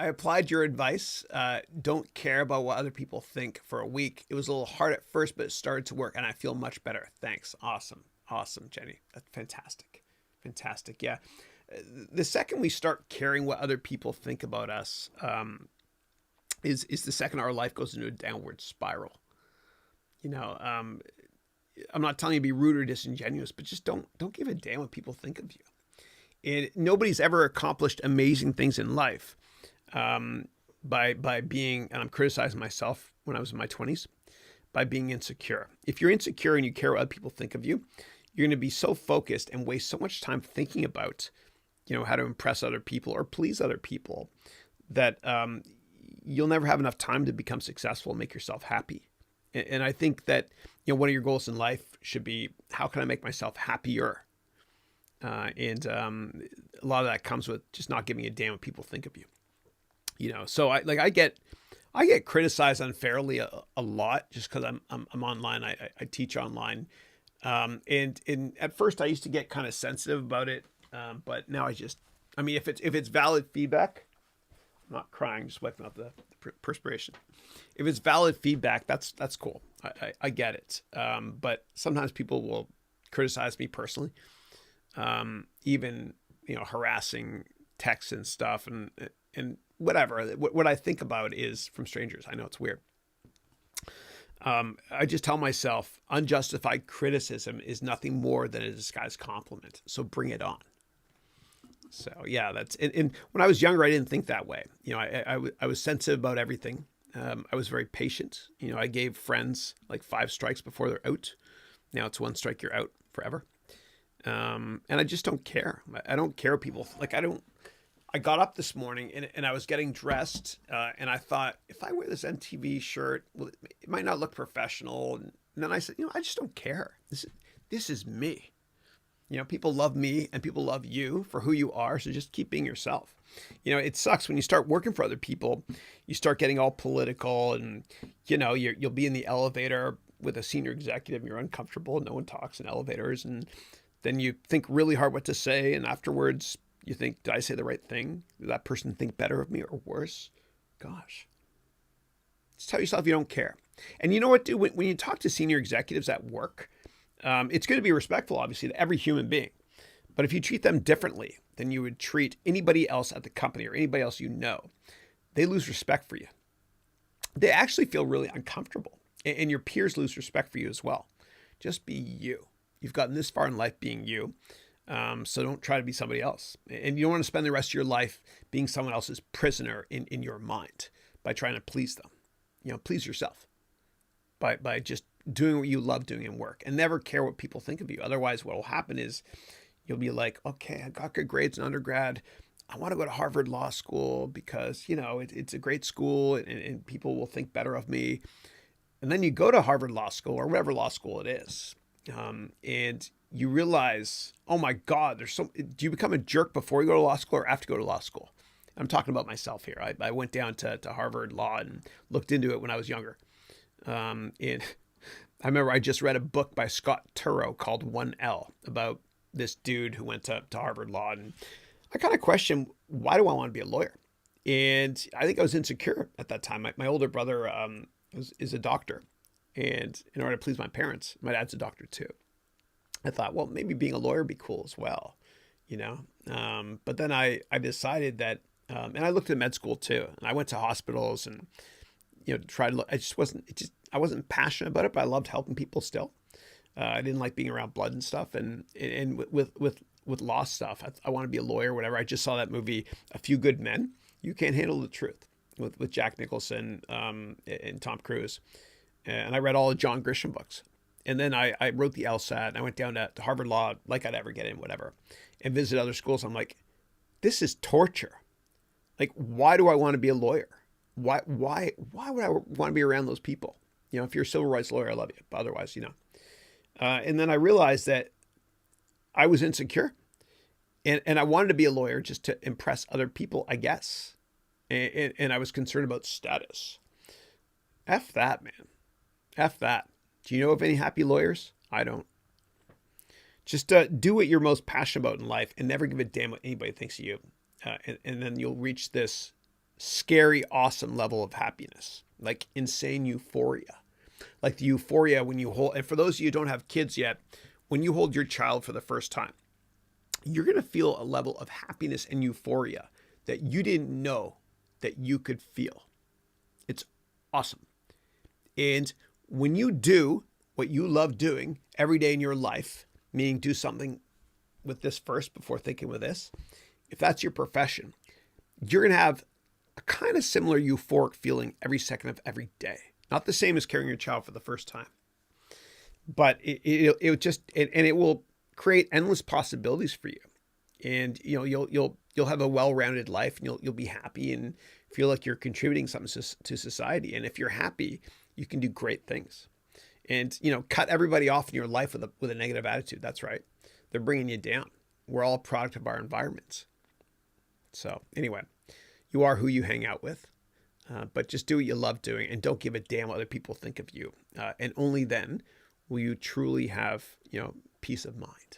I applied your advice. Don't care about what other people think for a week. It was a little hard at first, but it started to work and I feel much better. Thanks. Awesome. Awesome, Jenny. That's fantastic. Fantastic. Yeah. The second we start caring what other people think about us, is the second our life goes into a downward spiral. You know, I'm not telling you to be rude or disingenuous, but just don't give a damn what people think of you. And nobody's ever accomplished amazing things in life by being, and I'm criticizing myself when I was in my 20s, by being insecure. If you're insecure and you care what other people think of you, you're going to be so focused and waste so much time thinking about, how to impress other people or please other people that you'll never have enough time to become successful and make yourself happy. And I think that, one of your goals in life should be, how can I make myself happier? And a lot of that comes with just not giving a damn what people think of you. So I get criticized unfairly a lot just because I'm online. I teach online, and at first I used to get kind of sensitive about it, but now if it's valid feedback, I'm not crying, just wiping out the perspiration. If it's valid feedback, that's cool. I get it, but sometimes people will criticize me personally. Even, harassing texts and stuff and whatever. What I think about is from strangers. I know it's weird. I just tell myself unjustified criticism is nothing more than a disguised compliment. So bring it on. So yeah, and when I was younger, I didn't think that way. I was sensitive about everything. I was very patient. I gave friends like 5 strikes before they're out. Now it's 1 strike, you're out forever. And I just don't care. I don't care what people like. I got up this morning and I was getting dressed, and I thought, if I wear this MTV shirt, well, it might not look professional. And then I said, I just don't care. This is me. People love me and people love you for who you are. So just keep being yourself. It sucks when you start working for other people, you start getting all political and, you'll be in the elevator with a senior executive and you're uncomfortable. No one talks in elevators. And then you think really hard what to say. And afterwards you think, did I say the right thing? Did that person think better of me or worse? Gosh, just tell yourself you don't care. And you know what, dude, when you talk to senior executives at work, it's going to be respectful, obviously, to every human being. But if you treat them differently than you would treat anybody else at the company or anybody else they lose respect for you. They actually feel really uncomfortable. And your peers lose respect for you as well. Just be you. You've gotten this far in life being you. So don't try to be somebody else. And you don't want to spend the rest of your life being someone else's prisoner in your mind by trying to please them. Please yourself by just doing what you love doing in work and never care what people think of you. Otherwise, what will happen is you'll be like, okay, I got good grades in undergrad. I want to go to Harvard Law School because, it's a great school and people will think better of me. And then you go to Harvard Law School or whatever law school it is. And you realize, oh my God, do you become a jerk before you go to law school or after you go to law school? I'm talking about myself here. I went down to Harvard Law and looked into it when I was younger. And I remember I just read a book by Scott Turow called 1L about this dude who went to Harvard Law. And I kind of questioned, why do I want to be a lawyer? And I think I was insecure at that time. My older brother is a doctor. And in order to please my parents, my dad's a doctor too. I thought, well, maybe being a lawyer would be cool as well, But then I decided that, and I looked at med school too. And I went to hospitals and, tried to look. I wasn't passionate about it, but I loved helping people still. I didn't like being around blood and stuff. And with law stuff, I want to be a lawyer, whatever. I just saw that movie, A Few Good Men. You Can't Handle the Truth with Jack Nicholson and Tom Cruise. And I read all the John Grisham books. And then I wrote the LSAT and I went down to Harvard Law like I'd ever get in, whatever, and visit other schools. I'm like, this is torture. Like, why do I want to be a lawyer? Why would I want to be around those people? If you're a civil rights lawyer, I love you. But otherwise, and then I realized that I was insecure and I wanted to be a lawyer just to impress other people, I guess. And I was concerned about status. F that, man. F that. Do you know of any happy lawyers? I don't. Just do what you're most passionate about in life and never give a damn what anybody thinks of you. And then you'll reach this scary, awesome level of happiness, like insane euphoria. Like the euphoria when you hold, and for those of you who don't have kids yet, when you hold your child for the first time, you're going to feel a level of happiness and euphoria that you didn't know that you could feel. It's awesome. And when you do what you love doing every day in your life, meaning do something with this first before thinking with this, if that's your profession, you're going to have a kind of similar euphoric feeling every second of every day. Not the same as carrying your child for the first time, but it will create endless possibilities for you. And you'll have a well-rounded life, and you'll be happy and feel like you're contributing something to society. And if you're happy, you can do great things. And cut everybody off in your life with a negative attitude. That's right. They're bringing you down. We're all a product of our environments. So anyway, you are who you hang out with, but just do what you love doing, and don't give a damn what other people think of you. And only then will you truly have peace of mind.